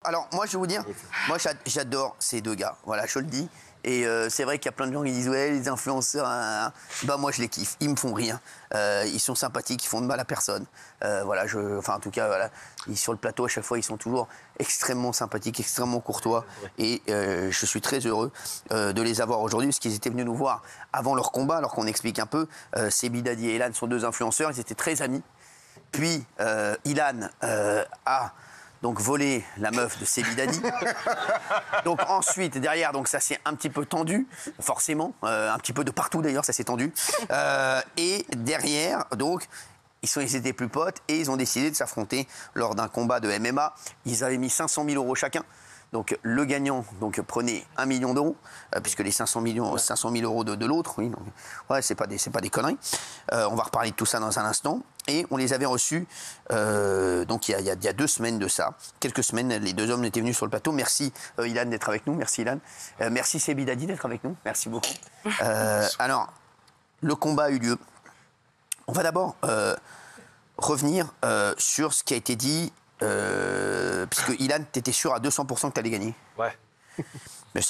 Alors, moi, je vais vous dire, moi, j'adore ces deux gars. Voilà, je le dis. Et c'est vrai qu'il y a plein de gens qui disent ouais, les influenceurs, bah moi je les kiffe, ils me font rire, ils sont sympathiques, ils font de mal à personne. Voilà, enfin en tout cas voilà, sur le plateau à chaque fois ils sont toujours extrêmement sympathiques, extrêmement courtois et je suis très heureux de les avoir aujourd'hui parce qu'ils étaient venus nous voir avant leur combat, alors qu'on explique un peu. Sebi Dadi et Ilan sont deux influenceurs, ils étaient très amis. Puis Ilan a donc voler la meuf de Sebi Dadi. Donc ensuite, derrière, donc ça s'est un petit peu tendu, forcément, un petit peu de partout d'ailleurs, ça s'est tendu. Et derrière, donc, ils étaient plus potes et ils ont décidé de s'affronter lors d'un combat de MMA. Ils avaient mis 500 000 € chacun. Donc le gagnant donc, prenait 1 million d'euros, puisque les 500 000 € de l'autre, oui, donc, ouais, c'est pas des conneries. On va reparler de tout ça dans un instant. Et on les avait reçus donc il y a 2 semaines de ça. Quelques semaines, les deux hommes étaient venus sur le plateau. Merci Ilan d'être avec nous, merci Ilan. Merci Sebi Dadi d'être avec nous, merci beaucoup. Alors, le combat a eu lieu. On va d'abord revenir sur ce qui a été dit. Puisque Ilan, t'étais sûr à 200% que t'allais gagner. Ouais. Mais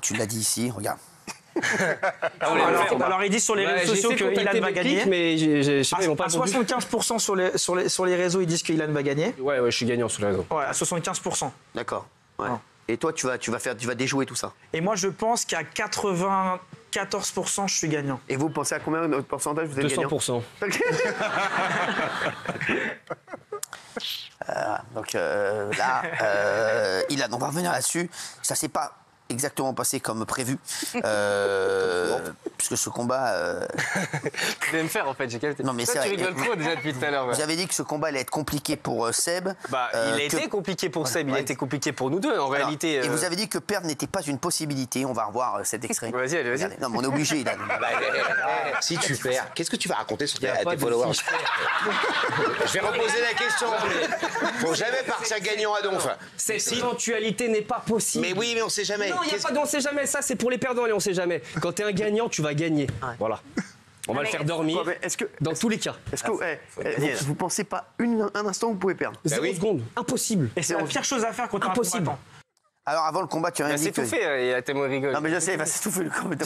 tu l'as dit ici, regarde. Alors, il dit sur les réseaux sociaux que Ilan va gagner. Mais je sais pas, ils m'ont pas à 75% sur les réseaux, ils disent que Ilan va gagner. Ouais, je suis gagnant sur les réseaux. Ouais, à 75%. D'accord. Ouais. Et toi, tu vas déjouer tout ça. Et moi, je pense qu'à 94%, je suis gagnant. Et vous pensez à combien de pourcentage vous êtes gagnant? 200%. Donc là, Ilan, on va revenir là-dessus. Ça s'est pas exactement passé comme prévu, puisque ce combat. Tu viens me faire en fait, j'ai qualité. Non mais tu rigoles trop déjà depuis tout à l'heure. Vous avez dit que ce combat allait être compliqué pour Seb. Bah, il a été compliqué pour Seb, il a été compliqué pour nous deux en réalité. Et vous avez dit que perdre n'était pas une possibilité. On va revoir cet extrait. Vas-y, allez, vas-y. Non, mais on est obligé, Ilan. Si tu perds, qu'est-ce que tu vas raconter sur tes followers? Je vais reposer la question. Faut jamais partir gagnant à donf. Cette éventualité n'est pas possible. Mais oui, mais on sait jamais. Non, il n'y a pas on sait jamais. Ça, c'est pour les perdants et on sait jamais. Quand t'es un gagnant, tu vas gagner. Voilà. On va le faire dormir. Dans tous les cas. Est-ce que vous pensez pas un instant que vous pouvez perdre? 0 secondes. Impossible. Et c'est la pire chose à faire quand t'es impossible. Alors avant le combat, tu as rien dit. C'est tout fait, il a tellement rigolé. Non mais je sais, il va s'étouffer le combat. Mais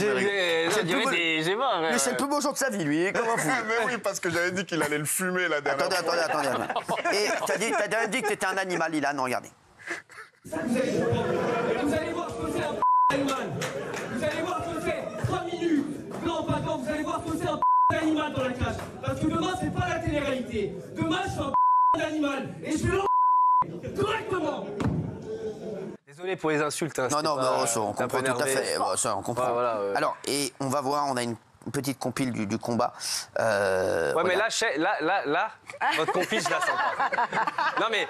c'est le plus beau jour de sa vie, lui. Comment fou? Mais oui, parce que j'avais dit qu'il allait le fumer la dernière fois. Attendez. Et t'as déjà dit que t'étais un animal, Ilan, non, regardez. Vous allez voir ce que c'est un animal. Vous allez voir ce que c'est 3 minutes. Non, pas tant, vous allez voir ce que c'est un animal dans la cage. Parce que demain, c'est pas la télé-réalité. Demain, je suis un animal. Et je vais directement. Désolé pour les insultes. Hein, non, on comprend tout à fait. Ça, on comprend. Voilà, Alors, et on va voir, on a une petite compile du combat. Mais là, votre compile, je la sens pas. Non, mais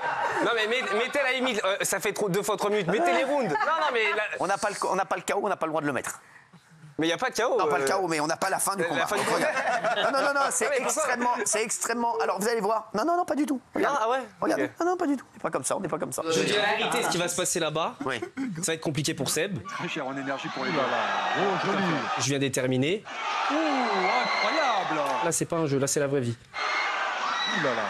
mettez la limite. Ça fait 2 fois 3 minutes. Mettez les rounds. Non, mais là... On n'a pas le KO, on n'a pas le droit de le mettre. Mais il n'y a pas de KO. Non, pas le KO, mais on n'a pas la fin du combat. Non, c'est extrêmement. Alors, vous allez voir. Non, pas du tout. Regarde. Ah ouais. Regardez. Okay. Non, pas du tout. On n'est pas comme ça. Je dis la vérité, ce qui va se passer là-bas, ça va être compliqué pour Seb. Très cher en énergie pour les balles. Oh, joli. Je viens déterminer. Oh, incroyable. Là, c'est pas un jeu, là, c'est la vraie vie. Ouh là là.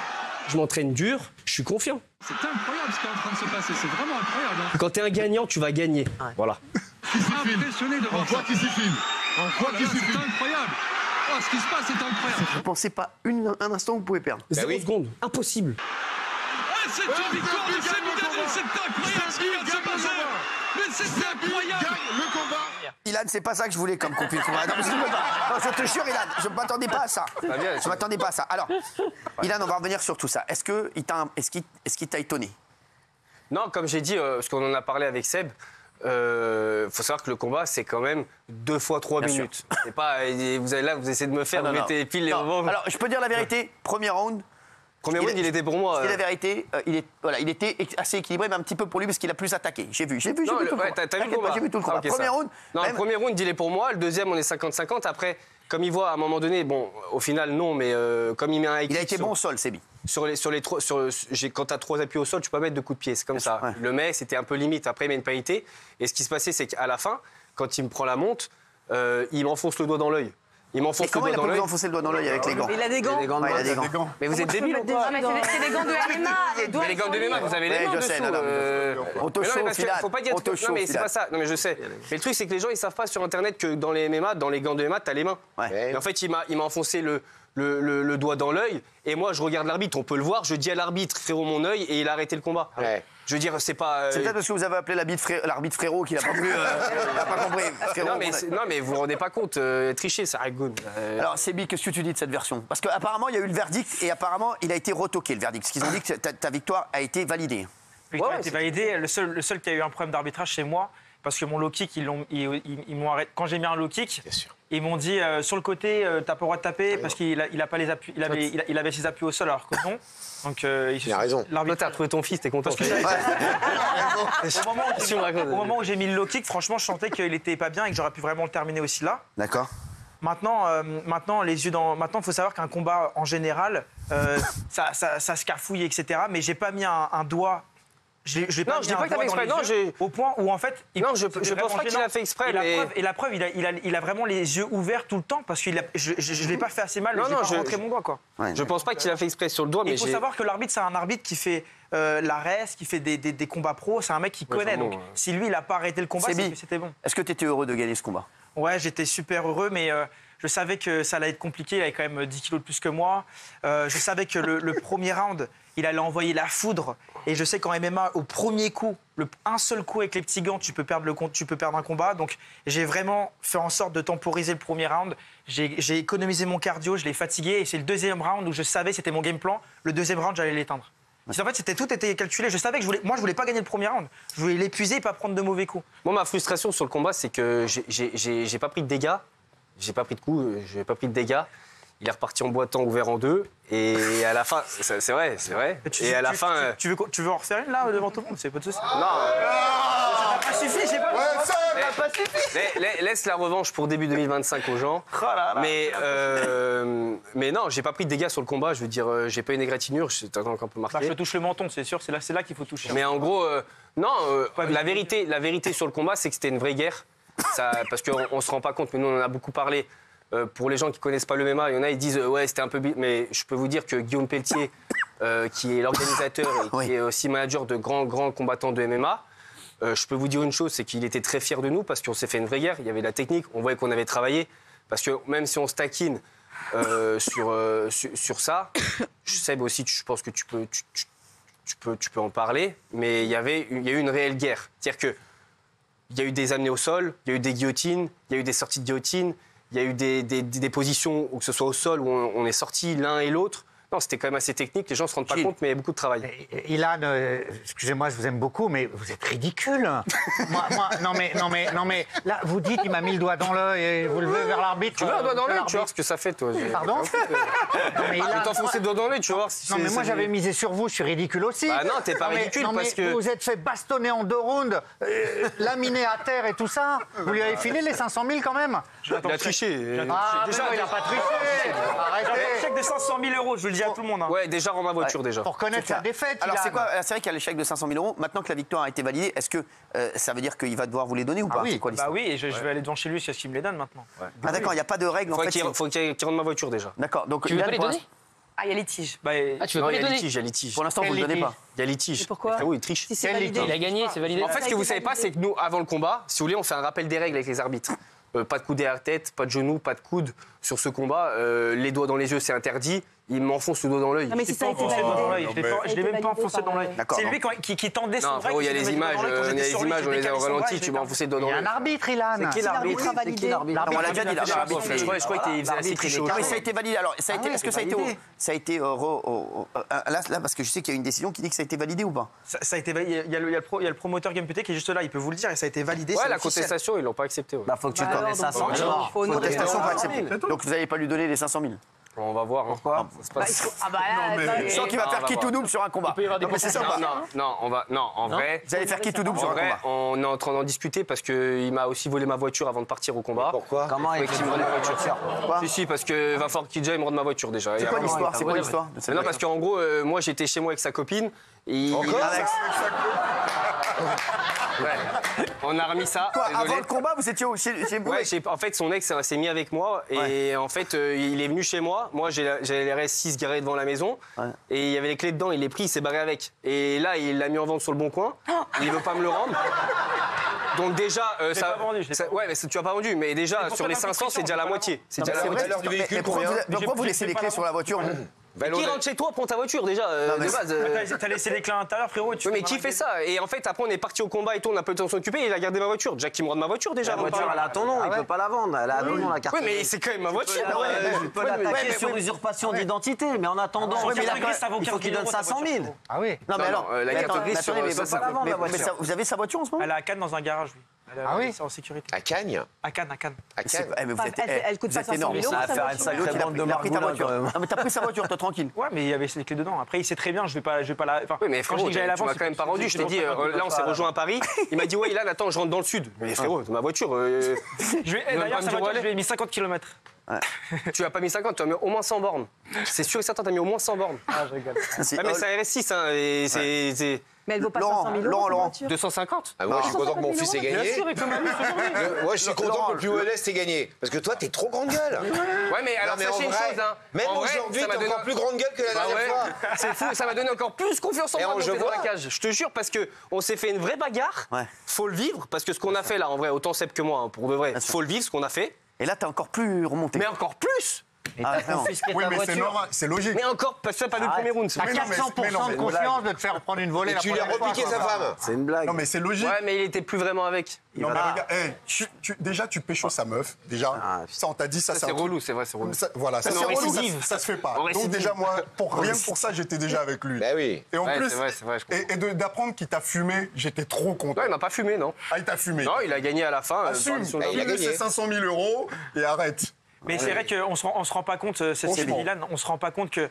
Je m'entraîne dur, je suis confiant. C'est incroyable ce qui est en train de se passer, c'est vraiment incroyable. Hein. Quand t'es un gagnant, tu vas gagner. Voilà. Je suis impressionné de voir ça. Qui s'y filme. C'est incroyable. Oh, ce qui se passe, c'est incroyable. Vous pensez pas un instant que vous pouvez perdre? 0 secondes. Impossible. Ah, c'est une victoire de Sebi Dadi, c'est incroyable ce qui vient de se passer. Mais c'est incroyable. Le combat. Ilan, c'est pas ça que je voulais comme compil combat. Non, je te jure, Ilan, je ne m'attendais pas à ça. Je m'attendais pas à ça. Alors, Ilan, on va revenir sur tout ça. Est-ce qu'il t'a étonné? Non, comme j'ai dit, parce qu'on en a parlé avec Seb, faut savoir que le combat, c'est quand même 2 fois 3 minutes. C'est pas, vous essayez de me faire, vous mettez pile les moments. Alors, je peux dire la vérité, premier round. Premier round, il était pour moi. C'est la vérité, il était assez équilibré, mais un petit peu pour lui parce qu'il a plus attaqué. J'ai vu tout le combat. T'as vu le combat? J'ai vu tout le combat. Premier round. Non, le premier round, il est pour moi. Le deuxième, on est 50-50. Après, comme il voit à un moment donné, bon, au final, non, mais comme il met un. Il a été bon au sol, Sebi. Quand t'as 3 appuis au sol, tu peux pas mettre de coups de pied. C'est comme ça. Ouais. Le met, c'était un peu limite. Après, il met une parité. Et ce qui se passait, c'est qu'à la fin, quand il me prend la monte, il m'enfonce le doigt dans l'œil. Il m'enfonce le Comment doigt il a dans pas l'œil. vous enfoncer le doigt dans l'œil avec les gants? Il a des gants. Ouais, il a des gants. Mais vous êtes débile ou quoi? Mais c'est des gants de MMA. Les doigts, Mais les gants de MMA, vous avez les Ouais, mains je sais, dessous. non, on te Mais non, mais chauffe, parce que Filat. faut pas dire. On te Non, chauffe, mais c'est Filat. pas ça. Non, mais je sais. Mais le truc, c'est que les gens, ils savent pas sur Internet que dans les MMA, dans les gants de MMA, t'as les mains. Ouais. Et en fait, il m'a enfoncé le doigt dans l'œil. Et moi, je regarde l'arbitre, on peut le voir. Je dis à l'arbitre, frérot, mon œil, et il a arrêté le combat. Ouais. Je veux dire, c'est pas. C'est peut-être parce que vous avez appelé l'arbitre frérot qu'il a pas voulu. Il a pas compris. Frérot, Non, mais vous vous rendez pas compte. Tricher, ça rigole. Alors, Sébi, qu'est-ce que tu dis de cette version? Parce qu'apparemment, il y a eu le verdict et apparemment, il a été retoqué, le verdict. Parce qu'ils ont dit que ta victoire a été validée. Victoire a été validée. Le seul qui a eu un problème d'arbitrage, c'est moi. Parce que mon low kick, ils m'ont arrêté. Quand j'ai mis un low kick, ils m'ont dit sur le côté, t'as pas le droit de taper parce qu'il a pas les appuis. Il avait ses appuis au sol alors que non. Donc il a raison. Toi, t'as retrouvé ton fils, t'es content. Au moment où j'ai mis le low kick, franchement, je sentais qu'il était pas bien et que j'aurais pu vraiment le terminer aussi là. D'accord. Maintenant, Maintenant, il faut savoir qu'un combat en général, ça se cafouille, etc. Mais j'ai pas mis un doigt. Je dis pas que t'as fait exprès. Non, au point où en fait. Non, je pense pas qu'il a fait exprès. Et la preuve, il a vraiment les yeux ouverts tout le temps parce que je l'ai pas fait assez mal. Non, j'ai pas rentré mon doigt quoi. Ouais. Je pense pas qu'il a fait exprès sur le doigt, mais il faut savoir que l'arbitre, c'est un arbitre qui fait l'ARES, qui fait des combats pro. C'est un mec qui connaît. Donc, si lui, il a pas arrêté le combat, c'est que c'était bon. Est-ce que tu étais heureux de gagner ce combat? Ouais, j'étais super heureux, mais je savais que ça allait être compliqué. Il avait quand même 10 kilos de plus que moi. Je savais que le premier round, il allait envoyer la foudre. Et je sais qu'en MMA, au premier coup, un seul coup avec les petits gants, tu peux perdre un combat. Donc, j'ai vraiment fait en sorte de temporiser le premier round. J'ai économisé mon cardio, je l'ai fatigué. Et c'est le deuxième round où je savais, c'était mon game plan. Le deuxième round, j'allais l'éteindre. En fait, tout était calculé. Je savais que je voulais pas gagner le premier round. Je voulais l'épuiser et pas prendre de mauvais coups. Moi, ma frustration sur le combat, c'est que j'ai pas pris de dégâts. J'ai pas pris de coups, j'ai pas pris de dégâts. Il est reparti en boitant, ouvert en deux. Et à la fin, c'est vrai. Et à la fin. Tu veux en refaire une là devant tout le monde? C'est pas de souci. Non. Ça n'a pas suffi, j'ai pas. Laisse la revanche pour début 2025 aux gens. Mais non, j'ai pas pris de dégâts sur le combat. Je veux dire, j'ai pas une égratignure. C'est un peu marqué. Bah, je te touche le menton, c'est sûr. C'est là qu'il faut toucher. Mais en gros, la vérité sur le combat, c'est que c'était une vraie guerre. Parce qu'on se rend pas compte, mais nous on en a beaucoup parlé. Pour les gens qui connaissent pas le MMA, il y en a, ils disent ouais, c'était un peu. Mais je peux vous dire que Guillaume Pelletier, qui est l'organisateur et qui est aussi manager de grands combattants de MMA, je peux vous dire une chose, c'est qu'il était très fier de nous parce qu'on s'est fait une vraie guerre. Il y avait de la technique, on voyait qu'on avait travaillé. Parce que même si on se taquine sur ça, Seb aussi, je pense que tu peux en parler, mais il y a eu une réelle guerre. C'est-à-dire que il y a eu des amenés au sol, il y a eu des guillotines, il y a eu des sorties de guillotine, il y a eu des positions, où que ce soit au sol, où on est sortis l'un et l'autre. Non, c'était quand même assez technique, les gens ne se rendent pas compte, mais il y a beaucoup de travail. Ilan, excusez-moi, je vous aime beaucoup, mais vous êtes ridicule. Non mais, là, vous dites, il m'a mis le doigt dans l'œil et vous levez vers l'arbitre. Tu veux un doigt dans l'œil, tu vois ce que ça fait, toi. Pardon? Non, mais Ilan, t'enfoncer le doigt dans l'œil, tu vas voir. Non, mais moi, j'avais misé sur vous, je suis ridicule aussi. Bah non, t'es pas ridicule parce que... Vous êtes fait bastonner en 2 rounds, laminé à terre et tout ça. Vous lui avez filé les 500 000 quand même? Il a triché. Ah, déjà, il a pas triché. Arrêtez. Un chèque de 500 000 €, je le dis à tout le monde. Ouais, déjà rends ma voiture déjà. Pour connaître sa défaite. Alors Ilan. c'est quoi? C'est vrai qu'il y a le chèque de 500 000 €. Maintenant que la victoire a été validée, est-ce que ça veut dire qu'il va devoir vous les donner ou pas? oui. C'est quoi l'histoire? Bah oui, et je vais aller devant chez lui, c'est ce qu'il me les donne maintenant. Ah d'accord, il n'y a pas de règle en fait. Faut qu'il rende ma voiture déjà. D'accord. Donc Tu veux pas les donner? Ah, il y a litige. Bah, Tu veux Non, pas il les y a donner? litige. pour l'instant vous ne le donnez pas. Il y a litige. Pourquoi? Ah oui, il triche. Si c'est validé. Il a gagné, c'est validé. En fait, ce que vous savez pas, c'est que nous, avant le combat, si vous voulez, on fait un rappel des règles avec les arbitres. Pas de coude derrière la tête, pas de genoux, pas de coude sur ce combat. Les doigts dans les yeux, c'est interdit. Il m'enfonce le doigt dans l'œil. Non, mais si ça a été enfoncé dans l'œil. validé. Je l'ai même pas enfoncé dans l'œil. D'accord, C'est non. lui qui tendait son Non, bras. frérot, il y a les images, on les a au ralenti, tu m'as enfoncé le doigt Il dans y a un l'œil. arbitre, Ilan. C'est qui l'arbitre? a validé. Non, on l'a déjà dit. Je crois qu'il faisait assez tricher. Non, mais ça a été validé. Alors, est-ce que ça a été là parce que je sais qu'il y a une décision qui dit que ça a été validé ou pas? Ça a été validé. Il y a le promoteur Game PT qui est juste là, il peut vous le dire, et ça a été validé. Ouais, c'est la officiel. contestation, ils l'ont pas accepté. Ouais. Bah, faut que tu donnes les 500 000. Faut une Contestation pas contestation. acceptée. Donc vous n'allez pas lui donner les 500 000. On va voir. Pourquoi Ah bah là, Je sens qu'il va faire qui tout double sur un combat. Non, mais c'est ça ou pas? En vrai. Vous allez faire qui tout double sur En un vrai, combat? on est en train d'en discuter parce qu'il m'a aussi volé ma voiture avant de partir au combat. Pourquoi? Comment il me rende ma voiture? Quoi? Si, parce que va falloir qu'il me rende ma voiture déjà. C'est quoi l'histoire? C'est quoi l'histoire? Non, parce qu'en gros, moi j'étais chez moi avec sa copine. Et Ouais. On a remis ça. Quoi, désolé. avant le combat, vous étiez chez Boulet? Ouais, en fait, son ex s'est mis avec moi et en fait, il est venu chez moi. Moi, j'avais les RS6 garés devant la maison et il y avait les clés dedans. Il les pris, il s'est barré avec. Et là, il l'a mis en vente sur le bon coin. Il veut pas me le rendre. Donc déjà, ça. pas vendu, je l'ai pas Ouais, mais tu as pas vendu. Mais déjà, pourquoi sur les t'as pris 500, c'est déjà la moitié. C'est déjà la C'est moitié. vrai, valeur du véhicule, mais pourquoi combien pourquoi vous J'ai laissez les pas clés la sur la voiture? Qui rentre chez toi, prends ta voiture déjà. mais De base. T'as laissé les clés à l'intérieur, frérot. Oui, mais qui fait ça? Et en fait, après, on est parti au combat et tout, on a pas eu le temps de s'occuper, il a gardé ma voiture. Déjà qu'il me rende ma voiture, déjà. La voiture, elle a ton nom, il peut pas la vendre. Elle a ton nom, la carte. Oui, mais c'est quand même ma voiture. Tu peux l'attaquer sur usurpation d'identité, mais en attendant, mais la il carte grise, ça vaut faut qu'il 15 donne 000 500 000. Ah oui. Non, mais alors. la carte attends, grise mais sur attendez, mais ça, ça la vend, la voiture. vous avez sa voiture en ce moment? Elle est à Cannes dans un garage, oui. Ah oui. C'est en sécurité. À Cagnes. À Cannes. À Cannes. Eh, mais vous êtes- Elle coûte vous pas êtes 500 000 énorme. euros, Ça va sa faire une voiture. sacrée bande de Il a pris ta margoulins, voiture. quand même. Ah, mais t'as pris sa voiture, toi, tranquille. Ouais, mais il y avait les clés dedans. Après, il sait très bien, je vais pas la. Enfin, Oui, mais quand je frérot, dis que j'allais la tu vendre, m'as quand même pas c'est- rendu. Je t'ai dit, là, on s'est rejoint à Paris. Il m'a dit, ouais, Ilan, attends, je rentre dans le sud. Mais frérot, c'est ma voiture. D'ailleurs, me sa dire où voiture, aller. je lui ai mis 50 km. Tu as pas mis 50, tu as mis au moins 100 bornes. C'est sûr et certain, tu as mis au moins 100 bornes. Ah, je rigole. Ah, mais c'est un RS6, hein, et c'est Mais elle vaut pas Laurent, 500 000 euros. Laurent, cette Laurent. voiture. 250. Ah, moi, je suis content que mon fils ait Bien gagné. sûr, et que ma Moi, je suis content que le plus modeste ait gagné. Parce que toi, t'es trop grande gueule. Ouais, mais alors Non, mais en sachez une vrai, chose, hein. même En vrai, aujourd'hui, ça m'a t'es donné encore plus grande gueule que la Bah dernière ouais, fois. c'est fou, ça m'a donné encore plus confiance en Et moi je de monter dans vois. la cage. Je te jure, parce que on s'est fait une vraie bagarre. Ouais. Faut le vivre, parce que ce qu'on a fait là, en vrai, autant Seb que moi, hein, pour de vrai, faut le vivre, ce qu'on a fait. Et là, t'es encore plus remonté. Mais encore plus. Ah, non. Oui, mais c'est normal, c'est logique. Mais encore, parce que ça n'a pas vu le premier round. c'est T'as vrai. Mais non, mais- 400% de confiance de te faire prendre une volée Et la tu lui as première fois, repiqué quoi. sa femme. C'est une blague. Non, mais c'est logique. Ouais, mais il était plus vraiment avec. Non, mais regarde, déjà, tu pécho sa meuf. Déjà, ça, on t'a dit, ça, Ça, c'est un truc- relou, c'est vrai, c'est relou. Voilà, ça, Mais c'est en relou, récidive. ça se fait pas. En Donc récidive. déjà, moi, rien que pour ça, j'étais déjà avec lui. Bah oui. Et en Ouais, plus, c'est vrai, je comprends. et d'apprendre qu'il t'a fumé, j'étais trop content. Non, il m'a pas fumé, non. Ah, il t'a fumé. Non, il a gagné à la fin. Assume, par il a il a gagné. ses 500 000 euros et arrête. Mais c'est vrai qu'on se rend pas compte, c'est Franchement. Ilan, on se rend pas compte que,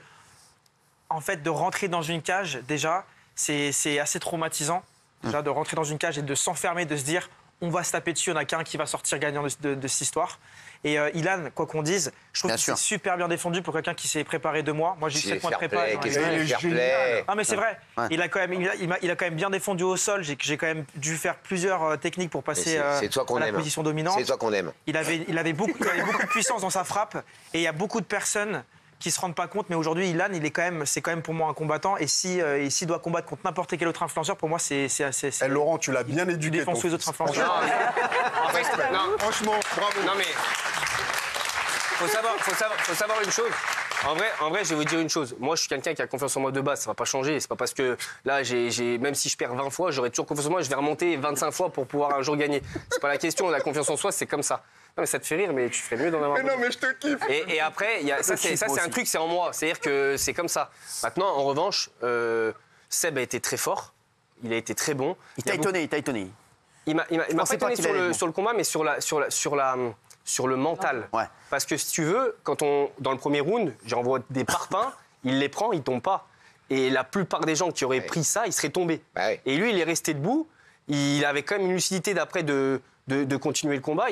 en fait, de rentrer dans une cage, déjà, c'est assez traumatisant. Déjà, de rentrer dans une cage et de s'enfermer, de se dire, on va se taper dessus, il n'y en a qu'un qui va sortir gagnant de cette histoire. Et Ilan, quoi qu'on dise, je trouve Bien qu'il sûr. s'est super bien défendu pour quelqu'un qui s'est préparé 2 mois. Moi, j'ai eu 7 mois de Fair prépa. play, j'en ai qu'est-ce eu. qu'il il est est fair génial. play. Non mais c'est vrai, Ouais. il a quand même bien défendu au sol, j'ai quand même dû faire plusieurs techniques pour passer C'est toi qu'on à la aime. position dominante. C'est toi qu'on aime. Il avait beaucoup de puissance dans sa frappe et il y a beaucoup de personnes qui se rendent pas compte, mais aujourd'hui Ilan, c'est quand même pour moi un combattant et s'il doit combattre contre n'importe quel autre influenceur, pour moi c'est Eh, Laurent, tu l'as bien il éduqué. défonce ton tous les autres fils. influenceurs. En fait, non, Franchement, bravo. non mais. Faut savoir une chose. En vrai, je vais vous dire une chose. Moi, je suis quelqu'un qui a confiance en moi de base. Ça va pas changer. C'est pas parce que là, même si je perds 20 fois, j'aurai toujours confiance en moi. Je vais remonter 25 fois pour pouvoir un jour gagner. C'est pas la question. La confiance en soi, c'est comme ça. Non, mais ça te fait rire, mais tu ferais mieux d'en avoir. Mais non, mais je te kiffe. Et après, ça c'est un truc, c'est en moi. C'est-à-dire que c'est comme ça. Maintenant, en revanche, Seb a été très fort. Il a été très bon. Il t'a étonné, il t'a étonné. Il m'a pas pensais pas étonné qu'il allait être bon. sur le combat, mais sur le mental. Ouais. Parce que si tu veux, dans le premier round, j'envoie des parpaings, il les prend, il tombe pas. Et la plupart des gens qui auraient pris ça, ils seraient tombés. Bah oui. Et lui, il est resté debout. Il avait quand même une lucidité d'après de continuer le combat.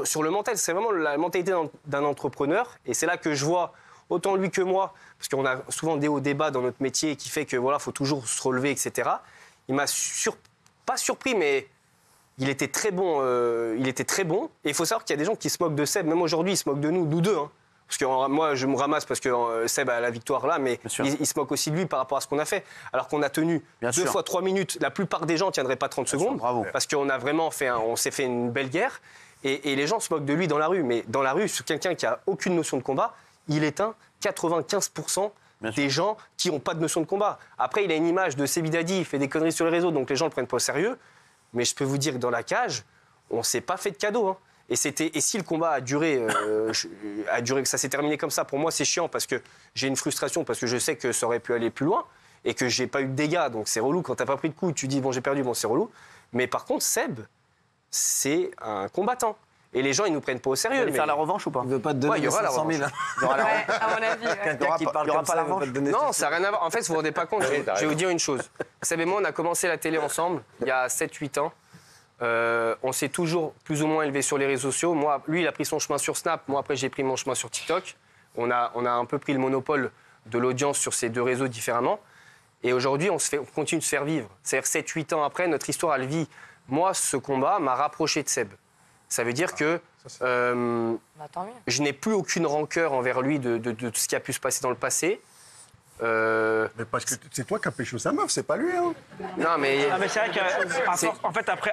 Sur le mental, c'est vraiment la mentalité d'un entrepreneur. Et c'est là que je vois autant lui que moi, parce qu'on a souvent des hauts débats dans notre métier qui fait que voilà, faut toujours se relever, etc. Il m'a pas surpris, mais il était très bon. Et il faut savoir qu'il y a des gens qui se moquent de Seb. Même aujourd'hui, ils se moquent de nous deux. Hein. Parce que moi, je me ramasse parce que Seb a la victoire là, mais il se moque aussi de lui par rapport à ce qu'on a fait. Alors qu'on a tenu Bien 2 sûr. fois 3 minutes. La plupart des gens ne tiendraient pas 30 secondes. bravo. Parce qu'on a vraiment on s'est fait une belle guerre. Et les gens se moquent de lui dans la rue. Mais dans la rue, sur quelqu'un qui a aucune notion de combat, il éteint 95% des gens qui n'ont pas de notion de combat. Après, il a une image de Sebidadi, il fait des conneries sur les réseaux, donc les gens ne le prennent pas au sérieux. Mais je peux vous dire que dans la cage, on ne s'est pas fait de cadeau. Hein. Et si le combat a duré, que ça s'est terminé comme ça, pour moi, c'est chiant parce que j'ai une frustration, parce que je sais que ça aurait pu aller plus loin et que j'ai pas eu de dégâts. Donc c'est relou. Quand tu n'as pas pris de coup, tu dis, bon, j'ai perdu, bon, c'est relou. Mais par contre, Seb, c'est un combattant. Et les gens, ils nous prennent pas au sérieux. Vous allez faire la revanche ou pas? Il veut pas te donner Ouais, il y aura la 500 000. Ouais, à mon avis. ouais. Quelqu'un qui parle comme ça, il veut pas te donner Non, ça n'a rien à voir. En fait, vous vous rendez pas compte. Je vais vous dire une chose. Seb et moi, on a commencé la télé ensemble il y a 7-8 ans. On s'est toujours plus ou moins élevé sur les réseaux sociaux. Moi, lui, il a pris son chemin sur Snap. Moi, après, j'ai pris mon chemin sur TikTok. On a un peu pris le monopole de l'audience sur ces 2 réseaux différemment. Et aujourd'hui, on continue de se faire vivre. C'est-à-dire 7-8 ans après, notre histoire, elle vit. Moi, ce combat m'a rapproché de Seb. Ça veut dire que je n'ai plus aucune rancœur envers lui de tout ce qui a pu se passer dans le passé. Mais parce que c'est toi qui as pécho sa meuf, c'est pas lui. Hein. Non, mais c'est vrai que, en fait, après,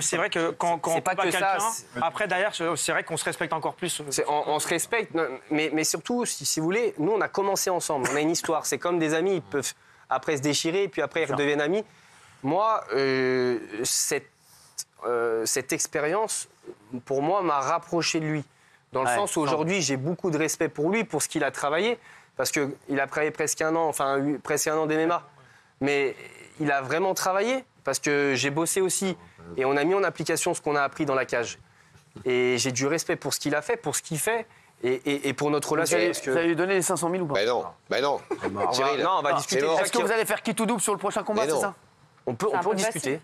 c'est vrai que quand on pas bat que quelqu'un, ça, après, derrière, c'est vrai qu'on se respecte encore plus. On se respecte, mais surtout, si vous voulez, nous, on a commencé ensemble. On a une histoire. C'est comme des amis, ils peuvent après se déchirer, puis après, ils redeviennent amis. Moi, cette expérience, pour moi, m'a rapproché de lui. Dans le sens où aujourd'hui, j'ai beaucoup de respect pour lui, pour ce qu'il a travaillé. Parce qu'il a travaillé presque un an d'MMA. Mais il a vraiment travaillé, parce que j'ai bossé aussi. Et on a mis en application ce qu'on a appris dans la cage. Et j'ai du respect pour ce qu'il a fait, pour ce qu'il fait, et pour notre relation. Vous allez lui donner les 500 000 ou pas? Ben non. Cyril, non, on va discuter. Est-ce que vous allez faire qui tout double sur le prochain combat, c'est ça? On peut en discuter.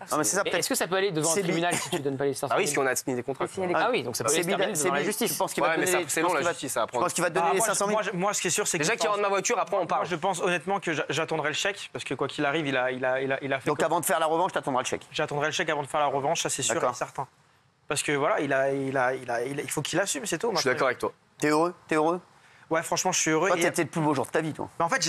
Est-ce que ça peut aller devant un tribunal si tu ne donnes pas les 500 000? Ah oui, si on a signé des contrats. Ah oui, donc ça peut aller se terminer devant la justice. Je pense qu'il va donner. C'est long, la justice, à apprendre. Je pense qu'il va donner les 500 000. Moi, ce qui est sûr, c'est que déjà qu'il rentre ma voiture, après on parle. Moi, je pense honnêtement que j'attendrai le chèque, parce que quoi qu'il arrive, il a fait. Donc avant de faire la revanche, t'attendras le chèque. J'attendrai le chèque avant de faire la revanche, ça c'est sûr et certain. Parce que voilà, il faut qu'il assume, c'est tout. Je suis d'accord avec toi. T'es heureux? Ouais, franchement, je suis heureux. Toi, c'était le plus beau jour de ta vie, toi. Mais en fait,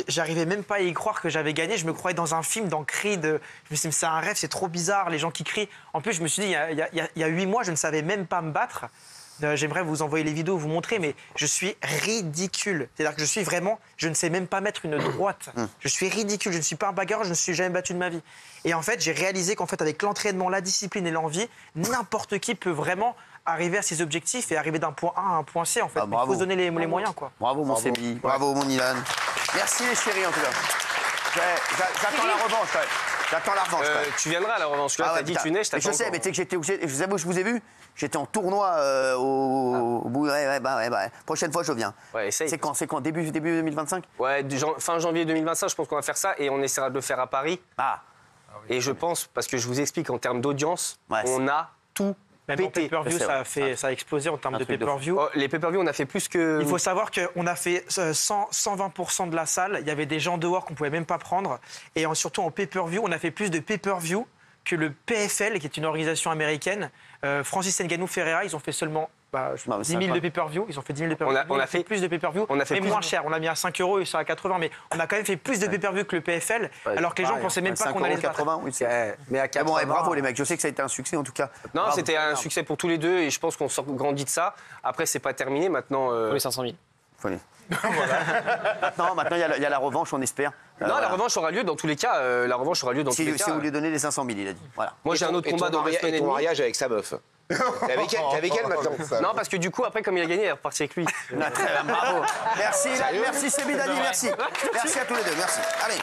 j'arrivais même pas à y croire que j'avais gagné. Je me croyais dans un film, dans Creed. Je me suis dit, c'est un rêve, c'est trop bizarre, les gens qui crient. En plus, je me suis dit, il y a 8 mois, je ne savais même pas me battre. J'aimerais vous envoyer les vidéos, vous montrer, mais je suis ridicule. C'est-à-dire que je ne sais même pas mettre une droite. Je suis ridicule, je ne suis pas un bagarreur, je ne suis jamais battu de ma vie. Et en fait, j'ai réalisé qu'en fait, avec l'entraînement, la discipline et l'envie, n'importe qui peut vraiment arriver à ses objectifs et arriver d'un point A à un point C, en fait. Il faut se donner les moyens, quoi. Bravo, mon Sébi. Bravo, mon Ilan. Merci, les chéris, en tout cas. J'attends la revanche, quand même. J'attends la revanche. Tu viendras à la revanche. Là, t'as dit tu nais, je t'attends. Je sais, mais tu sais que j'étais. Vous savez où je vous ai vu? J'étais en tournoi au bout. Ouais. Prochaine fois, je viens. Ouais, essaye. C'est quand début 2025? Ouais, fin janvier 2025, je pense qu'on va faire ça et on essaiera de le faire à Paris. Et je pense, parce que je vous explique, en termes d'audience, on a tout. Même en pay-per-view, ça a explosé en termes de pay-per-view. Les pay-per-view, on a fait plus que... Il faut savoir qu'on a fait 120% de la salle. Il y avait des gens dehors qu'on ne pouvait même pas prendre. Et surtout en pay-per-view, on a fait plus de pay-per-view que le PFL, qui est une organisation américaine. Francis Ngannou Ferreira, ils ont fait seulement 10 000 de pay-per-view. Ils ont fait 10 000 de pay-per-view. On a fait plus de pay-per-view, mais moins cher. On a mis à 5 €, ils sont à 80, mais on a quand même fait plus de pay-per-view que le PFL, alors que les gens ne pensaient même pas qu'on allait se battre. 80, oui, mais à 80. Bon, bravo les mecs, je sais que ça a été un succès en tout cas. Non, c'était un succès pour tous les deux et je pense qu'on grandit de ça. Après, c'est pas terminé maintenant. Pour les 500 000. Maintenant, il y a la revanche, on espère. Non, la revanche aura lieu dans tous les cas. Si vous lui donnez les 500 000, il a dit. Voilà. Moi, j'ai un autre combat dans 2 semaines et demie. Ton mariage avec sa meuf. T'es avec elle maintenant? Non, parce que du coup, après, comme il a gagné, il est reparti avec lui. Bravo. Merci, merci Sébi Dani, merci. Merci à tous les deux, merci. Allez.